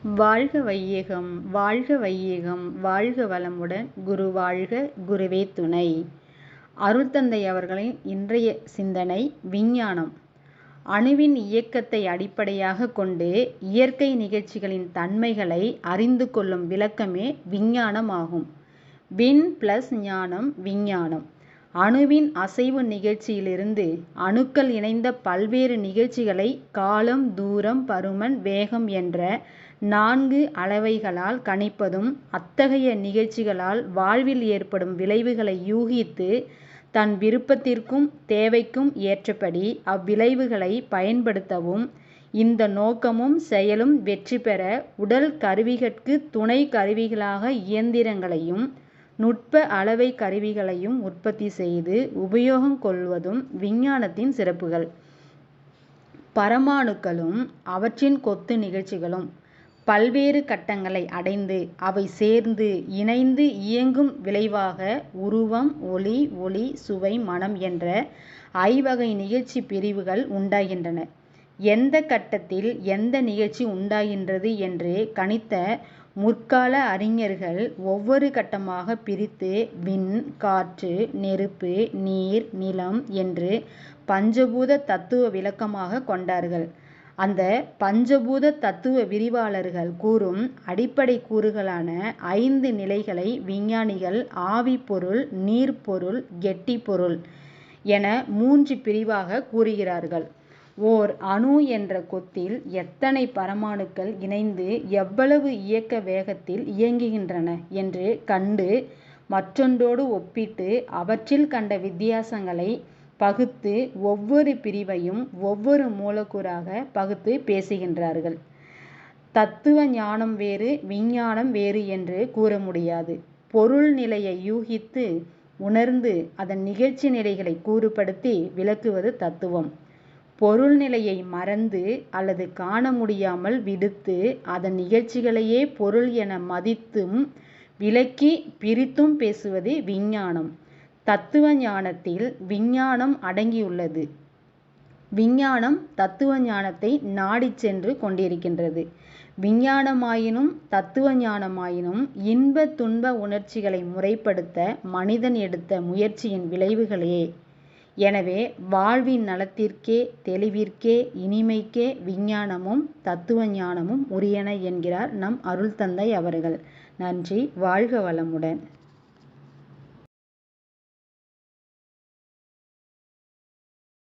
வாழ்க வையகம் வாழ்க வையகம் வாழ்க வளமுடன் குரு வாழ்க குருவே துணை. அருட்தந்தை அவர்களின் இன்றைய சிந்தனை விஞ்ஞானம். அணுவின் இயக்கத்தை அடிப்படையாக கொண்டு இயற்கை நிகழ்ச்சிகளின் தன்மைகளை அறிந்து கொள்ளும் விளக்கமே விஞ்ஞானம் ஆகும். விண் ப்ளஸ் ஞானம் விஞ்ஞானம். அணுவின் அசைவு நிகழ்ச்சியிலிருந்து அணுக்கள் இணைந்த பல்வேறு நிகழ்ச்சிகளை காலம், தூரம், பருமன், வேகம் என்ற 4 அளவைகளால் கணிப்பதும், அத்தகைய நிகழ்ச்சிகளால் வாழ்வில் ஏற்படும் விளைவுகளை யூகித்து தன் விருப்பத்திற்கும் தேவைக்கும் ஏற்றபடி அவ்விளைவுகளை பயன்படுத்தவும், இந்த நோக்கமும் செயலும் வெற்றி பெற உடல் கருவிகட்கு துணை கருவிகளாக இயந்திரங்களையும் நுட்ப அளவை கருவிகளையும் உற்பத்தி செய்து உபயோகம் கொள்வதும் விஞ்ஞானத்தின் சிறப்புகள். பரமாணுக்களும் அவற்றின் கொத்து நிகழ்ச்சிகளும் பல்வேறு கட்டங்களை அடைந்து அவை சேர்ந்து இணைந்து இயங்கும் விளைவாக உருவம், ஒளி, ஒளி, சுவை, மனம் என்ற ஐவகை நிகழ்ச்சி பிரிவுகள் உண்டாகின்றன. எந்த கட்டத்தில் எந்த நிகழ்ச்சி உண்டாகின்றது என்று கணித்த முற்கால அறிஞர்கள் ஒவ்வொரு கட்டமாக பிரித்து விண், காற்று, நெருப்பு, நீர், நிலம் என்று பஞ்சபூத தத்துவ விளக்கமாக கொண்டார்கள். அந்த பஞ்சபூத தத்துவ விரிவாளர்கள் கூறும் அடிப்படை கூறுகளான 5 நிலைகளை விஞ்ஞானிகள் ஆவி பொருள், நீர் பொருள், கெட்டி பொருள் என 3 பிரிவாக கூறுகிறார்கள். ஓர் அணு என்ற கொத்தில் எத்தனை பரமாணுக்கள் இணைந்து எவ்வளவு இயக்க வேகத்தில் இயங்குகின்றன என்று கண்டு மற்றொன்றோடு ஒப்பிட்டு அவற்றில் கண்ட வித்தியாசங்களை பகுத்து ஒவ்வொரு பிரிவையும் ஒவ்வொரு மூலக்கூறாக பகுத்து பேசுகின்றார்கள். தத்துவ ஞானம் வேறு, விஞ்ஞானம் வேறு என்று கூற முடியாது. பொருள் நிலையை யூகித்து உணர்ந்து அதன் நிகழ்ச்சி நிலைகளை கூறுபடுத்தி விளக்குவது தத்துவம். பொருள் நிலையை மறந்து அல்லது காண முடியாமல் விடுத்து அதன் நிகழ்ச்சிகளையே பொருள் என மதித்தும் விளக்கி பிரித்தும் பேசுவது விஞ்ஞானம். தத்துவ ஞானத்தில் விஞ்ஞானம் அடங்கியுள்ளது. விஞ்ஞானம் தத்துவ ஞானத்தை நாடிச் சென்று கொண்டிருக்கின்றது. விஞ்ஞானமாயினும் தத்துவ ஞானமாயினும் இன்ப துன்ப உணர்ச்சிகளை முறைப்படுத்த மனிதன் எடுத்த முயற்சியின் விளைவுகளே. எனவே வாழ்வின் நலத்திற்கே, தெளிவிற்கே, இனிமைக்கே விஞ்ஞானமும் தத்துவ ஞானமும் உரியன என்கிறார் நம் அருள்தந்தை அவர்கள். நன்றி. வாழ்க வளமுடன்.